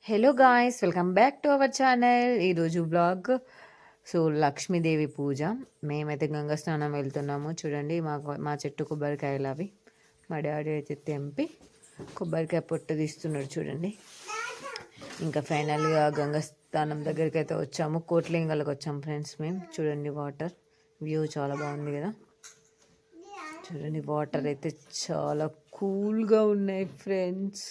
Hello guys, welcome back to our channel. ఈరోజు blog. Lakshmidevi పూజ. మేమైతే గంగా స్నానం వెళ్తున్నాము. చూడండి, మా చెట్టు కొబ్బరికాయలు అవి. మా డాడీ అయితే తెంపి కొబ్బరికాయ పొట్టు తీస్తున్నాడు. చూడండి, ఇంకా ఫైనల్గా గంగా స్నానం దగ్గరికి అయితే వచ్చాము. కోట్లింగాలకు వచ్చాము ఫ్రెండ్స్ మేము. చూడండి, వాటర్ వ్యూ చాలా బాగుంది కదా. చూడండి, వాటర్ అయితే చాలా కూల్గా ఉన్నాయి ఫ్రెండ్స్.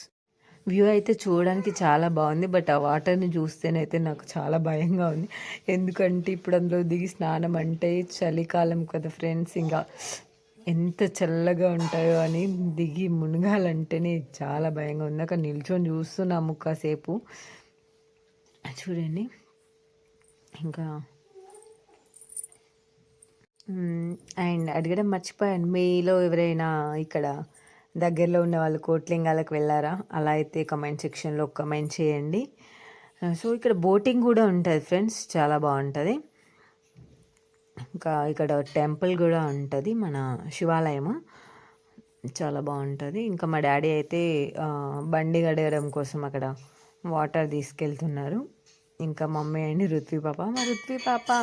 వ్యూ అయితే చూడడానికి చాలా బాగుంది. బట్ ఆ వాటర్ని చూస్తేనైతే నాకు చాలా భయంగా ఉంది. ఎందుకంటే ఇప్పుడు అందులో దిగి స్నానం అంటే చలికాలం కదా ఫ్రెండ్స్, ఇంకా ఎంత చల్లగా ఉంటాయో అని దిగి మునగాలంటేనే చాలా భయంగా ఉంది. అక్కడ నిల్చొని చూస్తున్నాము కాసేపు. చూడండి, ఇంకా అండ్ అడగడం మర్చిపోయాను, మీలో ఎవరైనా ఇక్కడ దగ్గరలో ఉన్న వాళ్ళు కోట్లింగాలకు వెళ్ళారా? అలా అయితే కమెంట్ సెక్షన్లో కమెంట్ చేయండి. సో ఇక్కడ బోటింగ్ కూడా ఉంటుంది ఫ్రెండ్స్, చాలా బాగుంటుంది. ఇంకా ఇక్కడ టెంపుల్ కూడా ఉంటుంది, మన శివాలయము, చాలా బాగుంటుంది. ఇంకా మా డాడీ అయితే బండి గడగడం కోసం అక్కడ వాటర్ తీసుకెళ్తున్నారు. ఇంకా మమ్మీ అండి రుత్వి పాప. మా రుత్వి పాప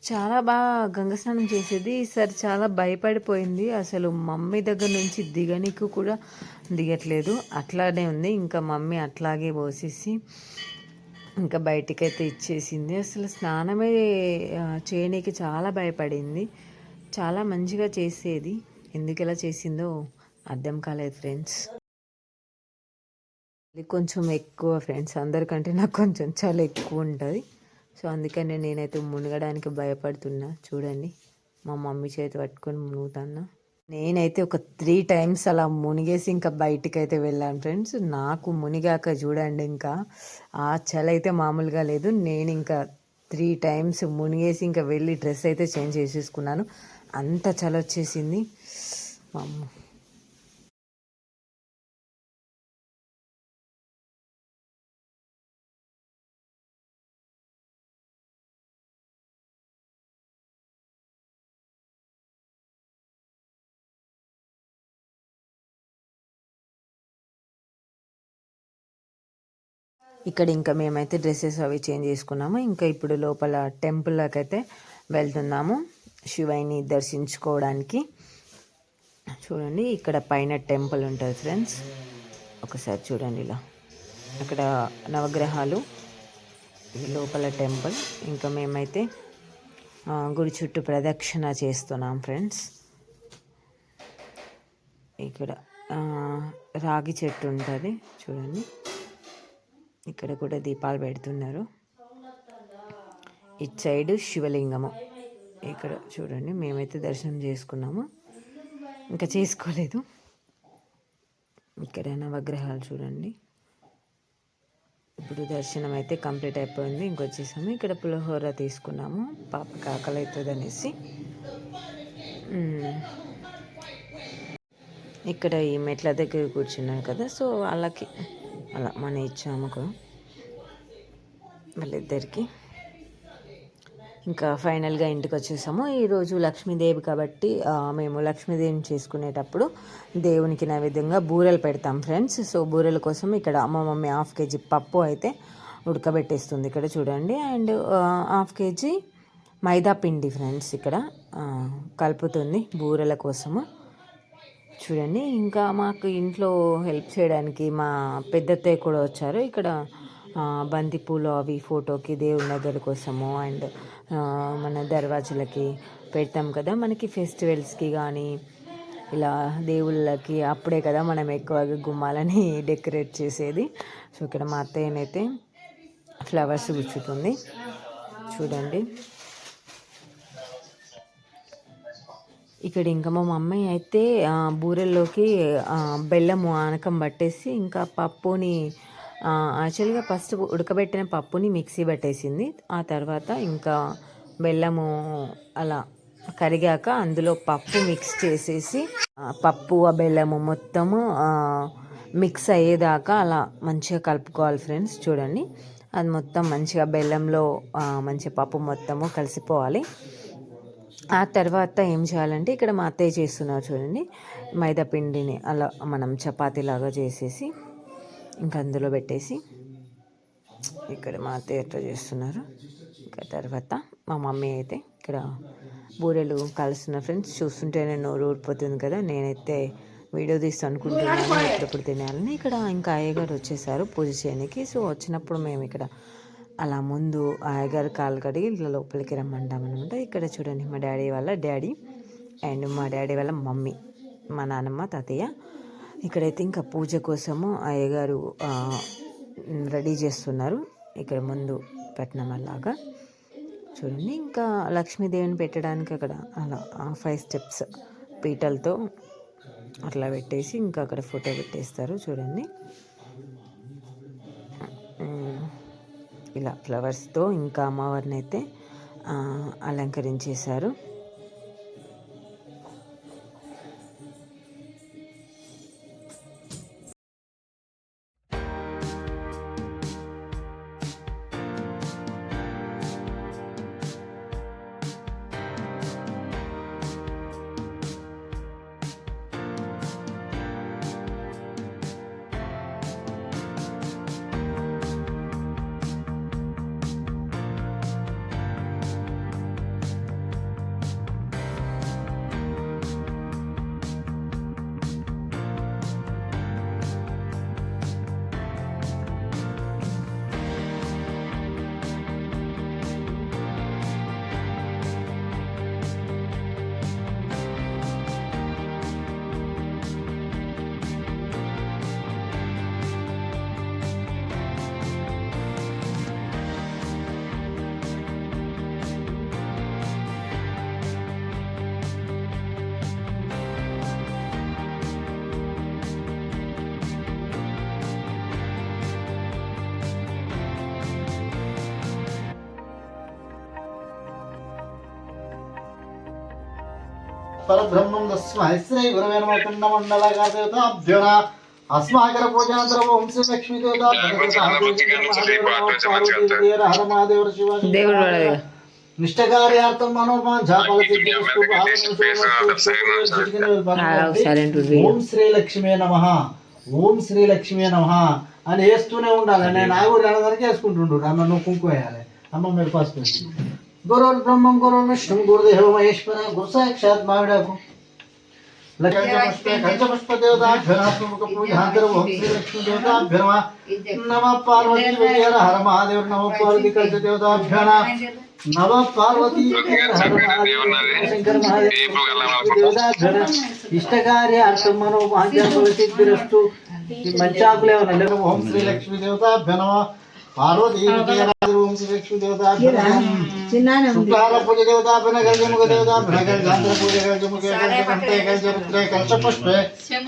చాలా బాగా గంగ స్నానం చేసేది. ఈసారి చాలా భయపడిపోయింది. అసలు మమ్మీ దగ్గర నుంచి దిగనీకు కూడా దిగట్లేదు, అట్లానే ఉంది. ఇంకా మమ్మీ అట్లాగే పోసేసి ఇంకా బయటికైతే ఇచ్చేసింది. అసలు స్నానమే చేయనీకి చాలా భయపడింది. చాలా మంచిగా చేసేది. ఎందుకు ఇలా చేసిందో అర్థం కాలేదు ఫ్రెండ్స్. కొంచెం ఎక్కువ ఫ్రెండ్స్, అందరికంటే నాకు కొంచెం చాలా ఎక్కువ ఉంటుంది. సో అందుకని నేనైతే మునగడానికి భయపడుతున్నా. చూడండి, మా మమ్మీ చేతి పట్టుకొని మునుగుతున్నా. నేనైతే ఒక 3 times అలా మునిగేసి ఇంకా బయటికి అయితే వెళ్ళాను ఫ్రెండ్స్. నాకు మునిగాక చూడండి, ఇంకా ఆ చలి అయితే మామూలుగా లేదు. నేను ఇంకా 3 times మునిగేసి ఇంకా వెళ్ళి డ్రెస్ అయితే చేంజ్ చేసేసుకున్నాను. అంత చలి వచ్చేసింది మా అమ్మ. ఇక్కడ ఇంకా మేమైతే డ్రెస్సెస్ అవి చేంజ్ చేసుకున్నాము. ఇంకా ఇప్పుడు లోపల టెంపుల్లోకి అయితే వెళ్తున్నాము శివయ్యని దర్శించుకోవడానికి. చూడండి, ఇక్కడ పైన టెంపుల్ ఉంటుంది ఫ్రెండ్స్. ఒకసారి చూడండి, ఇలా అక్కడ నవగ్రహాలు, లోపల టెంపుల్. ఇంకా మేమైతే గుడి చుట్టూ ప్రదక్షిణ చేస్తున్నాం ఫ్రెండ్స్. ఇక్కడ రాగి చెట్టు ఉంటుంది చూడండి, ఇక్కడ కూడా దీపాలు పెడుతున్నారు. ఇటు సైడ్ శివలింగము. ఇక్కడ చూడండి, మేమైతే దర్శనం చేసుకున్నాము, ఇంకా చేసుకోలేదు. ఇక్కడ నవగ్రహాలు చూడండి. ఇప్పుడు దర్శనం అయితే కంప్లీట్ అయిపోయింది, ఇంకొచ్చేసాము. ఇక్కడ పులిహోర తీసుకున్నాము, పాపకి ఆకలి అవుతుంది అనేసి. ఇక్కడ ఈ మెట్ల దగ్గర కూర్చున్నాను కదా, సో వాళ్ళకి అలా మన ఇచ్చాము వాళ్ళిద్దరికి. ఇంకా ఫైనల్గా ఇంటికి వచ్చేసాము. ఈరోజు లక్ష్మీదేవి కాబట్టి మేము లక్ష్మీదేవిని చేసుకునేటప్పుడు దేవునికి నైవేద్యంగా బూరెలు పెడతాం ఫ్రెండ్స్. సో బూరెల కోసం ఇక్కడ మా మమ్మీ 1/2 kg పప్పు అయితే ఉడకబెట్టేస్తుంది ఇక్కడ చూడండి. అండ్ 1/2 kg మైదా పిండి ఫ్రెండ్స్ ఇక్కడ కలుపుతుంది బూరెల కోసము. చూడండి, ఇంకా మాకు ఇంట్లో హెల్ప్ చేయడానికి మా పెద్దత్తయ్య కూడా వచ్చారు. ఇక్కడ బంతిపూలు అవి ఫోటోకి, దేవుని దగ్గర కోసము, అండ్ మన దర్వాజులకి పెడతాం కదా, మనకి ఫెస్టివల్స్కి కానీ ఇలా దేవుళ్ళకి అప్పుడే కదా మనం ఎక్కువగా గుమ్మాలని డెకరేట్ చేసేది. సో ఇక్కడ మా అత్తయ్యనైతే ఫ్లవర్స్ గుచ్చుతుంది చూడండి. ఇక్కడ ఇంకా మా మమ్మీ అయితే బూరెల్లోకి బెల్లము ఆనకం పట్టేసి ఇంకా పప్పుని యాక్చువల్గా ఫస్ట్ ఉడకబెట్టిన పప్పుని మిక్సీ పట్టేసింది. ఆ తర్వాత ఇంకా బెల్లము అలా కరిగాక అందులో పప్పు మిక్స్ చేసేసి పప్పు ఆ బెల్లము మొత్తము మిక్స్ అయ్యేదాకా అలా మంచిగా కలుపుకోవాలి ఫ్రెండ్స్. చూడండి, అది మొత్తం మంచిగా బెల్లంలో మంచిగా పప్పు మొత్తము కలిసిపోవాలి. ఆ తర్వాత ఏం చేయాలంటే ఇక్కడ మా అత్తయ్య చేస్తున్నారు చూడండి, మైదా పిండిని అలా మనం చపాతీలాగా చేసేసి ఇంకా అందులో పెట్టేసి ఇక్కడ మా అత్తయ్య ఎట్లా చేస్తున్నారు. ఇంకా తర్వాత మా మమ్మీ అయితే ఇక్కడ బూరెలు కలుస్తున్న ఫ్రెండ్స్. చూస్తుంటేనే నోరు ఊడిపోతుంది కదా. నేనైతే వీడియో తీసి అనుకుంటున్నాను ఎప్పుడెప్పుడు తినాలని. ఇక్కడ ఇంకా అయ్యగారు వచ్చేసారు పూజ చేయడానికి. సో వచ్చినప్పుడు మేము ఇక్కడ అలా ముందు అయ్యగారు కాలు కడిగి ఇట్లా లోపలికి రమ్మంటామన్నమాట. ఇక్కడ చూడండి మా డాడీ వాళ్ళ డాడీ అండ్ మా డాడీ వాళ్ళ మమ్మీ, మా నాన్నమ్మ, తాతయ్య. ఇక్కడైతే ఇంకా పూజ కోసము అయ్యగారు రెడీ చేస్తున్నారు. ఇక్కడ ముందు పెట్టినమల్లాగా చూడండి. ఇంకా లక్ష్మీదేవిని పెట్టడానికి అక్కడ అలా 5 స్టెప్స్ పీటలతో అట్లా పెట్టేసి ఇంకా అక్కడ ఫోటో పెట్టేస్తారు చూడండి. ఇలా ఫ్లవర్స్తో ఇంకా అమ్మవారిని అయితే అలంకరించేశారు. परब्रह्मं तस्मै श्री गुरवे नमः पिण्डमण्डलकादेवताभ्यो नमः अस्माकं पूजनानन्तरं ओम श्री लक्ष्मी देवता निष्ठकार्यार्थं ఓం శ్రీ లక్ష్మీ నమః ఓం శ్రీ లక్ష్మీ నమః అని వేస్తూనే ఉండాలి. నేను ఆగురు అనడానికి వేసుకుంటుండు. అమ్మ నువ్వు కుంకుమ వేయాలి. అమ్మ మీరు పసుపు గురుర్ బ్రహ్మం గురుర్ విష్ణుం గురుదేవ మహేశ్వర గురు సాక్షాత్ మావిడాకు పంచపుష్ప దేవతాభ్యనాత్మక ఓం శ్రీ లక్ష్మీ దేవతాభ్యో నమ పార్వతీ హర హర మహాదేవ నమ పార్వతీ కల్చ దేవతాభ్యో నమ పార్వతీ శంకర మహాదేవ ఇష్టకార్యార్థం మనోవాంఛాసిద్ధిరస్తు. మంచాకులే ఉన్నాయి. ఓం శ్రీ లక్ష్మీ దేవతాభ్యో నమ పార్వతీ ఓం శ్రీ లక్ష్మీ దేవతాభ్యో శుక్లాల పూజ దేవతాభ్యో గల్జముఖ దేవతాభ్యో గల్జాంధ్ర పూజ గల్జముఖ గల్జకంఠే గల్జరుద్రే కల్చపుష్పే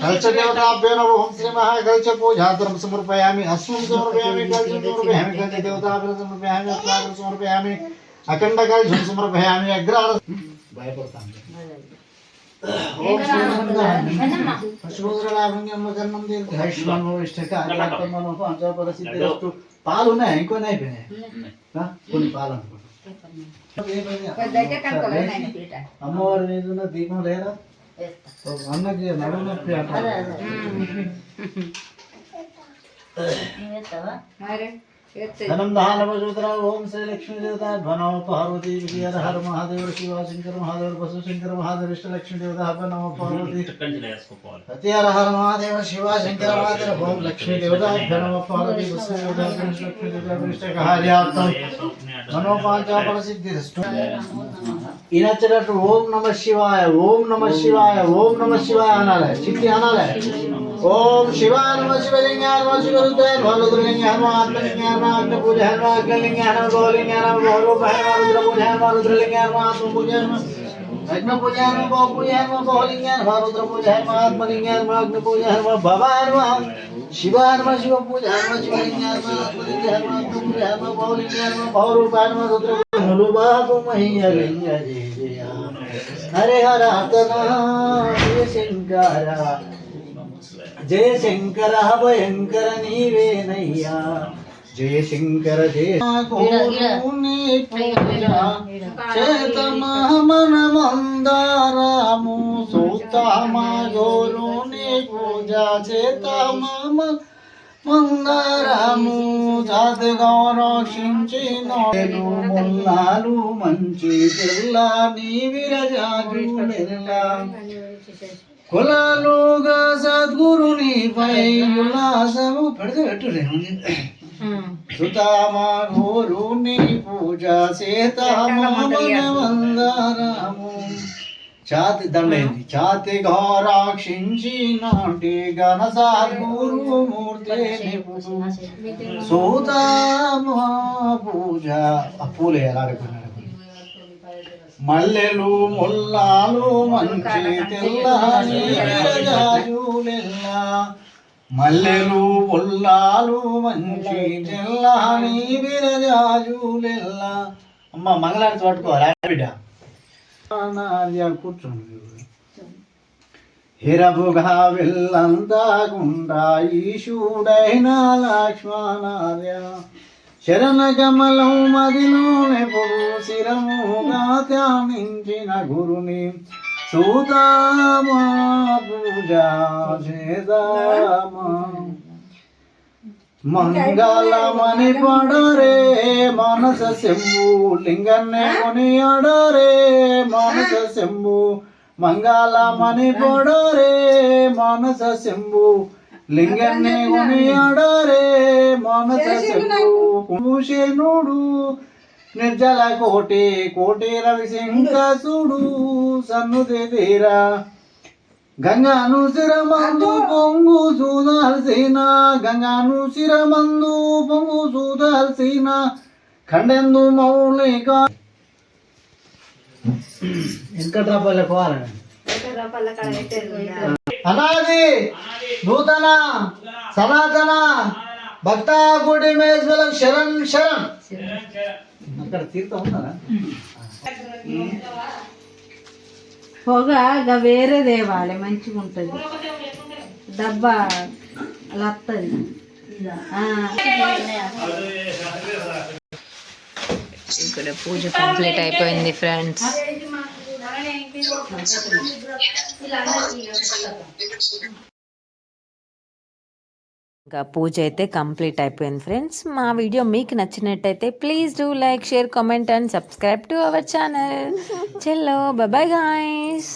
కల్చ దేవతాభ్యో నమః. ఓం శ్రీ మహాకల్చ పూజాద్రం సమర్పయామి అశ్వం సమర్పయామి కల్చం సమర్పయామి కల్చ దేవతాభ్యో సమర్పయామి అస్మాకం సమర్పయామి అఖండ కల్చం సమర్పయామి అగ్రార భయపడతాను. ఓం శ్రీ పశుభద్రలాభంగం దీర్ఘాయుష్మాన్ ఇష్టకార్యార్థం పంచపర సిద్ధిరస్తు. పాలు ఉన్నాయి, ఇంకొన్ని అయిపోయినాయి. కొన్ని పాలు అమ్మవారి మీద ఉన్న దీపం లేదా అన్నకి నడుము నొప్పి అంటారు. धनम दानवजोतरा ओम श्री लक्ष्मी देवता नमो पार्वती हर हर महादेव शिव शंकर महादेव बसु शंकर महादेव इष्ट लक्ष्मी देवता नमो पार्वती हर हर महादेव शिव शंकर महादेव ओम लक्ष्मी देवता नमो पार्वती बसु देवता लक्ष्मी देवता इष्ट कार्यार्थम मनो पांचा प्रसिद्धिरस्तु. इनचरट ओम नमः शिवाय ओम नमः शिवाय ओम नमः शिवाय अनालय चिट्ठी अनालय ओम शिवाय नमः शिवलिंगाय नमः शिवरुद्राय नमः रुद्रलिंगाय नमः आत्मलिंगाय नमः अग्निपूजाय नमः अग्निलिंगाय नमः गौलिंगाय नमः गौरूपाय नमः रुद्रपूजाय नमः रुद्रलिंगाय नमः आत्मपूजाय नमः अग्निपूजाय नमः गौपूजाय नमः गौलिंगाय नमः रुद्रपूजाय नमः आत्मलिंगाय नमः अग्निपूजाय नमः भवाय नमः शिवाय नमः शिवपूजाय नमः शिवलिंगाय नमः आत्मलिंगाय नमः अग्निपूजाय नमः गौलिंगाय नमः गौरूपाय नमः रुद्रपूजाय नमः बाहुमह्यलिंगाय जय जय हरे हर तना जय शंकर जय शंकर भयंकर नीवेनయ్యా जय शंकर जय कोरुने पूजा चेतमन मंदारामु सोतामा गोरुने पूजा चेतमम మందారము జాతిగా రక్షించిన ముల్లాలు మంచి తెల్లని విరజాజులెల్లా కులాలుగా సద్గురునిపై ఉల్లాసము పెడుతురేమో సుతామా గురుని పూజ సీతామామన వందనము ఛాతి దండైంది ఛాతి ఘోరాక్షించి నాటి ఘన సద్గురుమూర్తి సూతామా పూజ పూలే ఆడుకున్నాడు మల్లెలు ముల్లాలు మంచి తెల్లని విరజాజులెల్లా మల్లెలు ముల్లాలు మంచి తెల్లని విరజాజులెల్లా అమ్మ మంగళారతి పట్టుకోవాలి బిడ్డ కూర్చోండి హిరభుగా వెళ్ళంతా గుండా ఈశుడైన లక్ష్మణార్య శరణ కమలం మదిలోనే పొడు శిరముగా ధ్యానించిన గురుని సూతామా పూజ చేదామా మంగళమని పడరే మానస శంభు లింగన్నే కొని అడరే మానస శంభు మంగళమని పడరే మానస శంభు లింగన్నే కొని అడరే మానస శంభు కుశేనుడు నిర్జల కోటి కోటి రవిశంకసుడు సన్నుది తీరా గంగాను శిరమందు పొంగు సూదాల్సిన గంగాను శిరమందు పొంగు సూదాల్సిన ఖండెందు మౌలిక వెంకట్రాపల్లె పోవాలండి అనాది నూతన సనాతన భక్త గుడి మేజ్వల శరణ్ శరణ్ అక్కడ తీర్థం ఉన్నారా పొగ వేరే దేవాలి మంచిగా ఉంటుంది డబ్బా అలా వస్తుంది ఇక్కడ పూజ కంప్లీట్ అయిపోయింది ఫ్రెండ్స్. ఇంకా పూజ అయితే కంప్లీట్ అయిపోయింది ఫ్రెండ్స్. మా వీడియో మీకు నచ్చినట్టయితే please do like, share, comment and subscribe to our channel. చలో బాయ్ గాయ్స్.